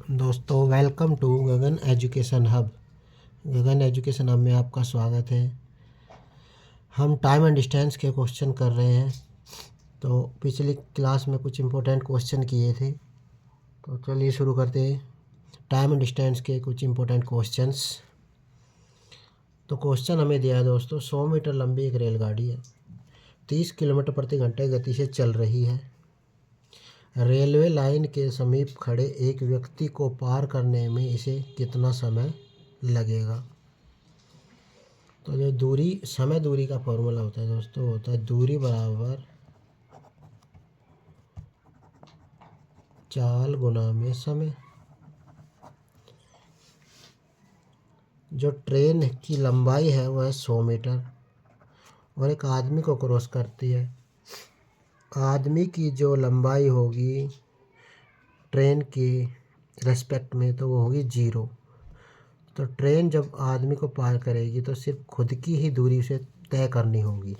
दोस्तों welcome to Gagan education hub. Gagan education hub में आपका स्वागत है। हम टाइम एंड डिस्टेंस के क्वेश्चन कर रहे हैं। तो पिछली क्लास में कुछ इम्पोर्टेंट क्वेश्चन किए थे, तो चलिए शुरू करते हैं टाइम एंड डिस्टेंस के कुछ इम्पोर्टेंट क्वेश्चंस। तो क्वेश्चन हमें दिया है दोस्तों, 100 मीटर लंबी एक रेलगाड़ी है, 30 किलोमीटर प्रति घंटे गति से चल रही है। रेलवे लाइन के समीप खड़े एक व्यक्ति को पार करने में इसे कितना समय लगेगा। तो जो समय दूरी का फॉर्मूला होता है दोस्तों, होता है दूरी बराबर चाल गुना में समय। जो ट्रेन की लंबाई है वह है 100 मीटर और एक आदमी को क्रॉस करती है। आदमी की जो लंबाई होगी ट्रेन की रेस्पेक्ट में, तो वो होगी 0। तो ट्रेन जब आदमी को पार करेगी तो सिर्फ खुद की ही दूरी उसे तय करनी होगी।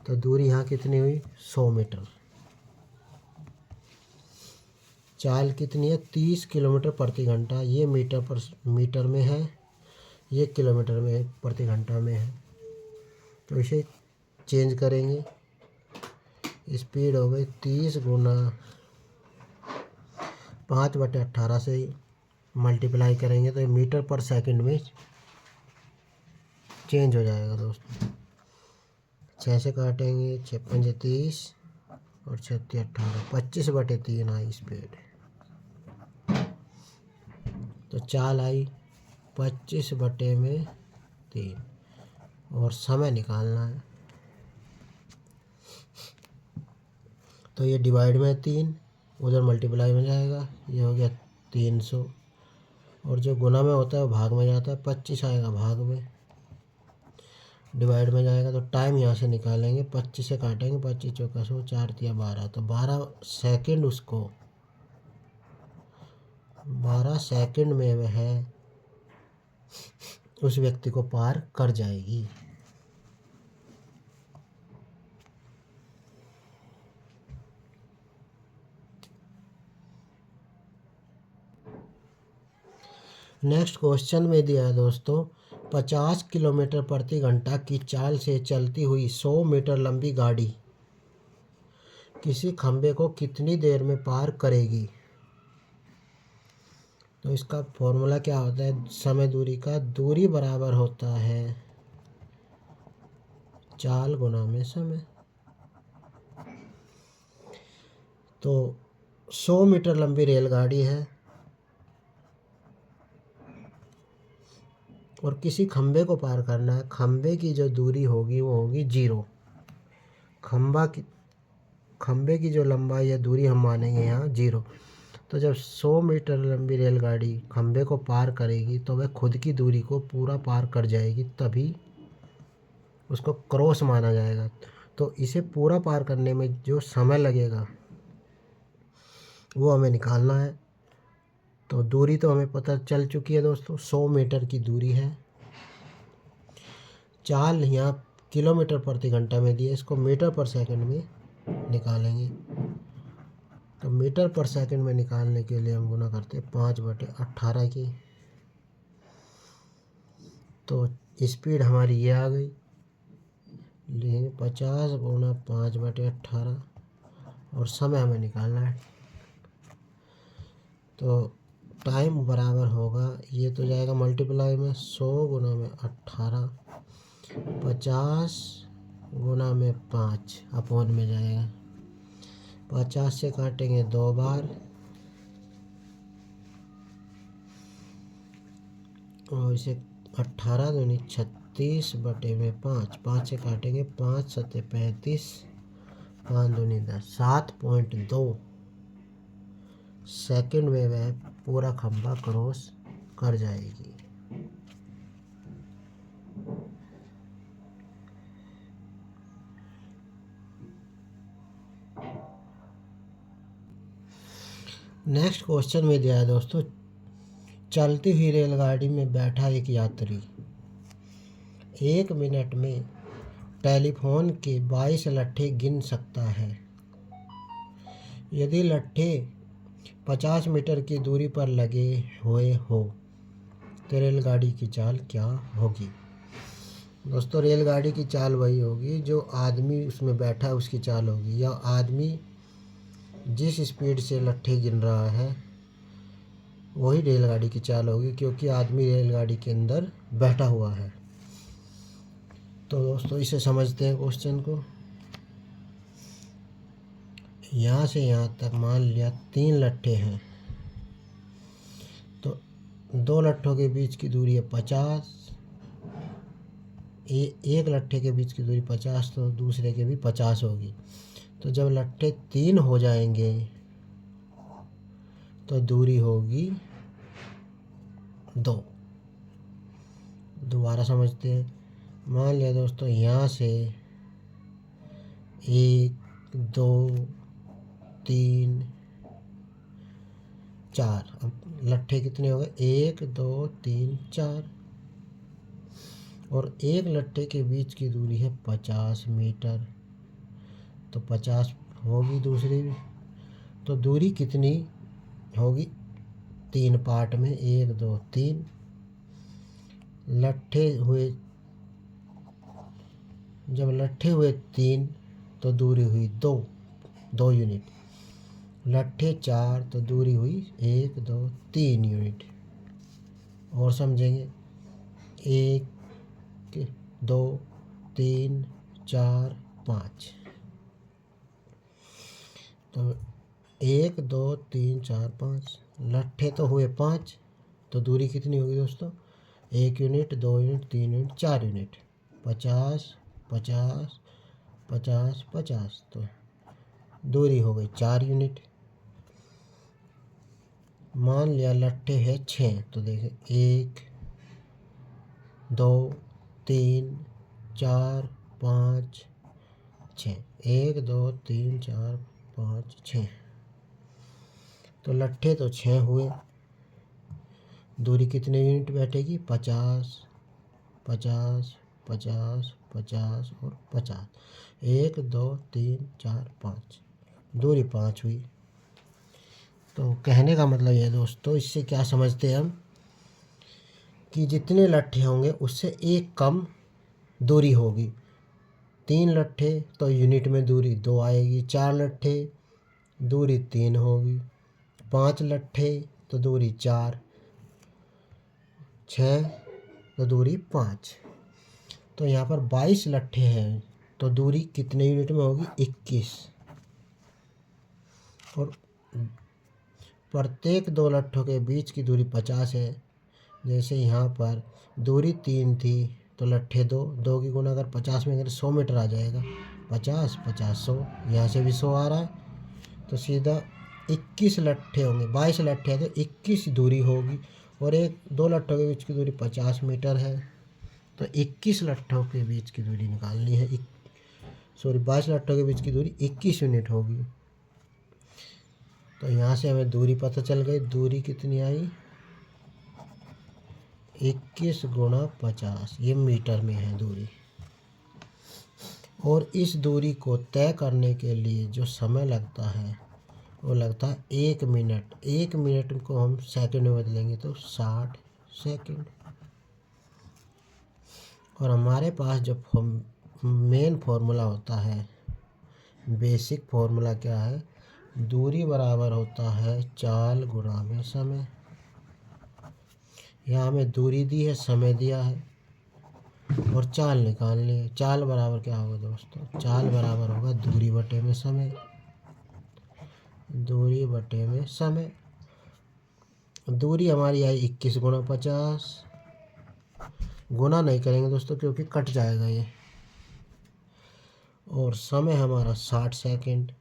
तो दूरी यहाँ कितनी हुई, 100 मीटर। चाल कितनी है, 30 किलोमीटर प्रति घंटा। ये मीटर में है, ये किलोमीटर में प्रति घंटा में है। तो इसे चेंज करेंगे, स्पीड हो गई 30 गुना 5/18 से मल्टीप्लाई करेंगे तो ये मीटर पर सेकंड में चेंज हो जाएगा दोस्तों। 6 से काटेंगे, 6 पंजे 30 और 6 18, 25/3 आई स्पीड। तो चाल आई 25/3 और समय निकालना है। तो ये डिवाइड में 3, उधर मल्टीप्लाई में जाएगा, ये हो गया 300। और जो गुना में होता है वो भाग में जाता है, 25 आएगा भाग में, डिवाइड में जाएगा। तो टाइम यहाँ से निकालेंगे, 25 से काटेंगे, 25 चौका 100, 4 तिया 12, तो 12 सेकंड उसको 12 सेकंड में वह उस व्यक्ति को पार कर जाएगी। नेक्स्ट क्वेश्चन में दिया है दोस्तों, 50 किलोमीटर प्रति घंटा की चाल से चलती हुई 100 मीटर लंबी गाड़ी किसी खंबे को कितनी देर में पार करेगी। तो इसका फॉर्मूला क्या होता है समय दूरी का, दूरी बराबर होता है चाल गुना में समय। तो 100 मीटर लंबी रेलगाड़ी है और किसी खंबे को पार करना है। खंबे की जो दूरी होगी वो होगी 0। खंबे की जो लंबाई या दूरी हम मानेंगे यहाँ 0। तो जब 100 मीटर लंबी रेलगाड़ी खंबे को पार करेगी तो वह खुद की दूरी को पूरा पार कर जाएगी, तभी उसको क्रॉस माना जाएगा। तो इसे पूरा पार करने में जो समय लगेगा वो हमें निकालना है। तो दूरी तो हमें पता चल चुकी है दोस्तों, 100 मीटर की दूरी है। चाल यहाँ किलोमीटर प्रति घंटा में दिए, इसको मीटर पर सेकंड में निकालेंगे। तो मीटर पर सेकंड में निकालने के लिए हम गुना करते हैं 5/18 की। तो स्पीड हमारी ये आ गई, लेंगे 50 गुना 5/18 और समय हमें निकालना है। तो टाइम बराबर होगा, ये तो जाएगा मल्टीप्लाई में 100 गुना में 18, 50 गुना में 5 अपॉन में जाएगा। 50 से काटेंगे 2 बार और इसे 18 दूनी 36/5, 5 से काटेंगे 5 7 35, 5 दूनी 10, 7.2 सेकंड में वह पूरा खंभा क्रॉस कर जाएगी। नेक्स्ट क्वेश्चन में दिया है दोस्तों, चलती हुई रेलगाड़ी में बैठा एक यात्री 1 मिनट में टेलीफोन के 22 लट्ठे गिन सकता है। यदि लट्ठे 50 मीटर की दूरी पर लगे हुए हो तो रेलगाड़ी की चाल क्या होगी। दोस्तों रेलगाड़ी की चाल वही होगी जो आदमी उसमें बैठा है उसकी चाल होगी, या आदमी जिस स्पीड से लट्ठे गिन रहा है वही रेलगाड़ी की चाल होगी, क्योंकि आदमी रेलगाड़ी के अंदर बैठा हुआ है। तो दोस्तों इसे समझते हैं क्वेश्चन को। यहाँ से यहाँ तक मान लिया 3 लट्ठे हैं, तो 2 लट्ठों के बीच की दूरी है 50, एक लट्ठे के बीच की दूरी 50, तो दूसरे के भी 50 होगी। तो जब लट्ठे 3 हो जाएंगे तो दूरी होगी 2। दोबारा समझते हैं। मान लिया दोस्तों यहाँ से 1 2 3 4, अब लट्ठे कितने हो गए 1 2 3 4, और एक लट्ठे के बीच की दूरी है 50 मीटर, तो 50 होगी दूसरी भी। तो दूरी कितनी होगी 3 पार्ट में, 1 2 3 लट्ठे हुए, जब लट्ठे हुए 3 तो दूरी हुई 2 यूनिट, लट्ठे 4 तो दूरी हुई 1 2 3 यूनिट। और समझेंगे 1 2 3 4 5, तो 1 2 3 4 5 लट्ठे तो हुए 5, तो दूरी कितनी होगी दोस्तों 1 यूनिट 2 यूनिट 3 यूनिट 4 यूनिट, 50 50 50 50, तो दूरी हो गई 4 यूनिट। मान लिया लट्ठे है 6, तो देखें 1 2 3 4 5 6, 1 2 3 4 5 6, तो लट्ठे तो 6 हुए, दूरी कितने यूनिट बैठेगी 50 50 50 50 और 50, 1 2 3 4 5, दूरी 5 हुई। तो कहने का मतलब ये दोस्तों, इससे क्या समझते हैं हम कि जितने लट्ठे होंगे उससे एक कम दूरी होगी। 3 लट्ठे तो यूनिट में दूरी 2 आएगी, 4 लट्ठे दूरी 3 होगी, 5 लट्ठे तो दूरी 4, 6 तो दूरी 5। तो यहाँ पर 22 लट्ठे हैं, तो दूरी कितने यूनिट में होगी 21, और प्रत्येक 2 लट्ठों के बीच की दूरी 50 है। जैसे यहाँ पर दूरी 3 थी तो लट्ठे 2 की गुना अगर 50 में अगर 100 मीटर आ जाएगा, 50 50 100, यहाँ से भी 100 आ रहा है, तो सीधा 21 लट्ठे होंगे। 22 लट्ठे हैं तो 21 दूरी होगी, और 2 लट्ठों के बीच की दूरी 50 मीटर है, तो 21 लट्ठों के बीच की दूरी निकालनी है। 22 लट्ठों के बीच की दूरी 21 यूनिट होगी। तो यहाँ से हमें दूरी पता चल गई, दूरी कितनी आई 21 गुणा 50, ये मीटर में है दूरी। और इस दूरी को तय करने के लिए जो समय लगता है वो लगता है 1 मिनट। 1 मिनट को हम सेकंड में बदलेंगे तो 60 सेकंड। और हमारे पास जो मेन फार्मूला होता है, बेसिक फार्मूला क्या है, दूरी बराबर होता है चाल गुणा में समय। यहाँ हमें दूरी दी है, समय दिया है, और चाल निकालनी है। चाल बराबर क्या होगा दोस्तों, चाल बराबर होगा दूरी बटे में समय, दूरी बटे में समय। दूरी हमारी आई 21 गुणा 50, गुना नहीं करेंगे दोस्तों क्योंकि कट जाएगा ये, और समय हमारा 60 सेकंड।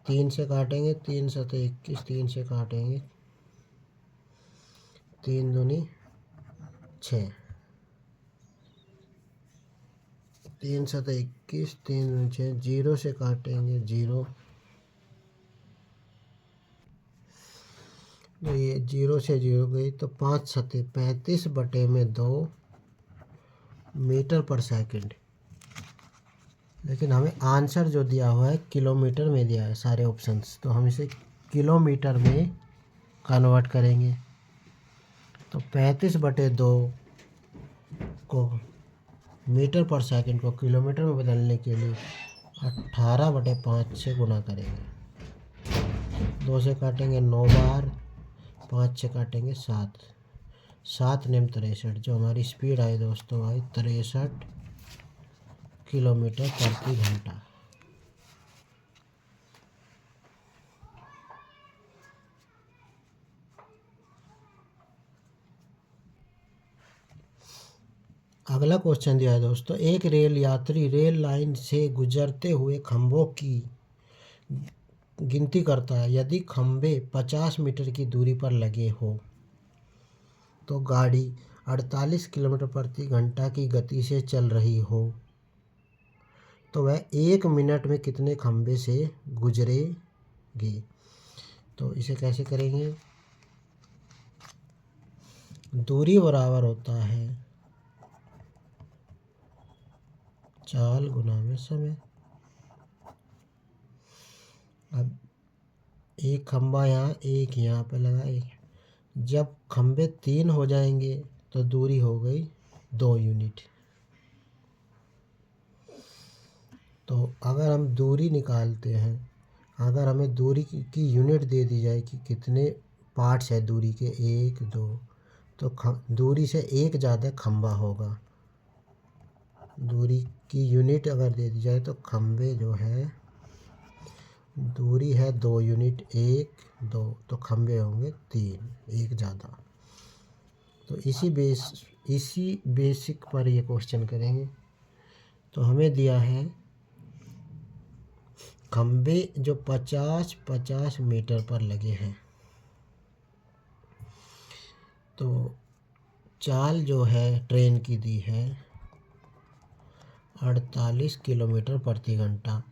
3 से काटेंगे, 3 7 21, 3 से काटेंगे 3 दूनी 6, 3 7 21, 3 दूनी 6, 0 से काटेंगे 0, तो ये 0 से 0 गई, तो 5 7 35 बटे में 2 मीटर पर सेकंड। लेकिन हमें आंसर जो दिया हुआ है किलोमीटर में दिया है सारे ऑप्शंस, तो हम इसे किलोमीटर में कन्वर्ट करेंगे। तो 35/2 को मीटर पर सेकंड को किलोमीटर में बदलने के लिए 18/5 से गुना करेंगे। 2 से काटेंगे 9 बार, 5 से काटेंगे 7, 7 नेम 63। जो हमारी स्पीड आई दोस्तों आई 63 किलोमीटर प्रति घंटा। अगला क्वेश्चन दिया है दोस्तों, एक रेल यात्री रेल लाइन से गुजरते हुए खंभों की गिनती करता है। यदि खंभे 50 मीटर की दूरी पर लगे हो तो गाड़ी 48 किलोमीटर प्रति घंटा की गति से चल रही हो तो वह 1 मिनट में कितने खंभे से गुजरेगी। तो इसे कैसे करेंगे, दूरी बराबर होता है चाल गुना में समय। अब एक खंभा यहाँ, एक यहाँ पे लगाए। जब खंभे 3 हो जाएंगे तो दूरी हो गई 2 यूनिट। तो अगर हम दूरी निकालते हैं, अगर हमें दूरी की यूनिट दे दी जाए कि कितने पार्ट्स है दूरी के 1 2, तो दूरी से एक ज़्यादा खंभा होगा। दूरी की यूनिट अगर दे दी जाए तो खंभे जो है, दूरी है 2 यूनिट, 1 2, तो खंभे होंगे 3, एक ज़्यादा। तो इसी बेसिक पर ये क्वेश्चन करेंगे। तो हमें दिया है खंभे जो 50-50 मीटर पर लगे हैं। तो चाल जो है ट्रेन की दी है 48 किलोमीटर प्रति घंटा।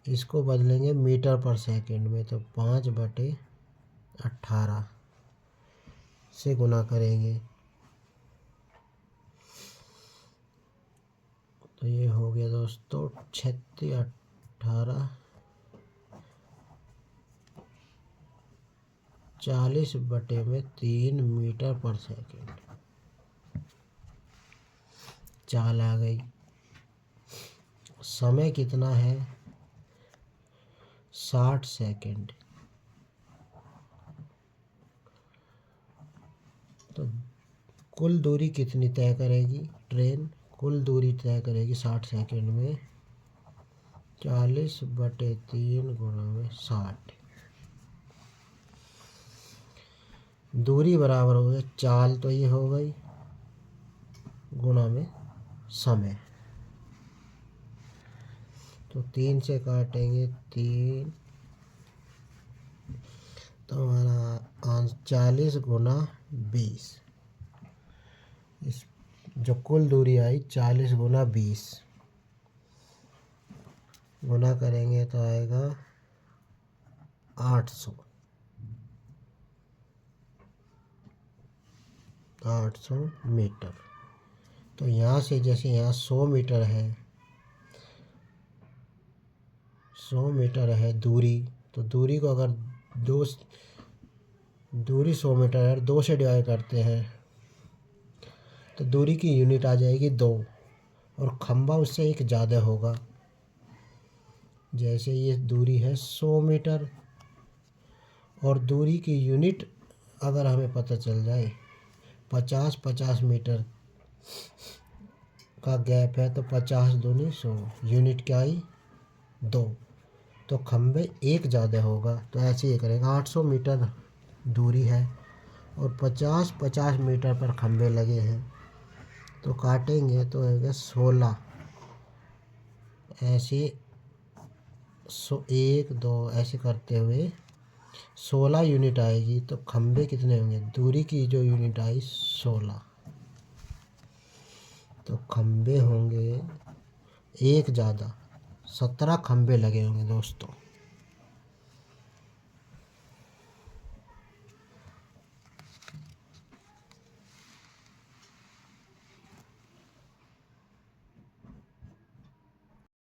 इसको बदलेंगे मीटर पर सेकंड में, तो 5/18 से गुना करेंगे। तो ये हो गया दोस्तों 36 18 40/3 मीटर पर सेकंड। चाल आ गई। समय कितना है 60 सेकंड। तो कुल दूरी कितनी तय करेगी ट्रेन, कुल दूरी तय करेगी 60 सेकंड में 40/3 गुणा में 60। दूरी बराबर हो गई चाल, तो ये हो गई गुणा में समय। तो 3 से काटेंगे 3, तो हमारा 40 गुना 20। इस जो कुल दूरी आई 40 गुना 20 गुना करेंगे तो आएगा 800 मीटर। तो यहाँ से जैसे यहाँ 100 मीटर है, 100 मीटर है दूरी, तो दूरी को अगर दूरी 100 मीटर है, 2 से डिवाइड करते हैं तो दूरी की यूनिट आ जाएगी 2, और खंभा उससे एक ज़्यादा होगा। जैसे ये दूरी है 100 मीटर और दूरी की यूनिट अगर हमें पता चल जाए 50-50 मीटर का गैप है, तो 50 दूनी 100, यूनिट क्या आई 2, तो खंभे एक ज़्यादा होगा। तो ऐसे ही करेंगे। 800 मीटर दूरी है और 50-50 मीटर पर खंभे लगे हैं, तो काटेंगे तो आएगा 16। ऐसे 1 2 ऐसे करते हुए 16 यूनिट आएगी। तो खंभे कितने होंगे, दूरी की जो यूनिट आई 16, तो खंभे होंगे एक ज़्यादा, 17 खंभे लगे होंगे दोस्तों।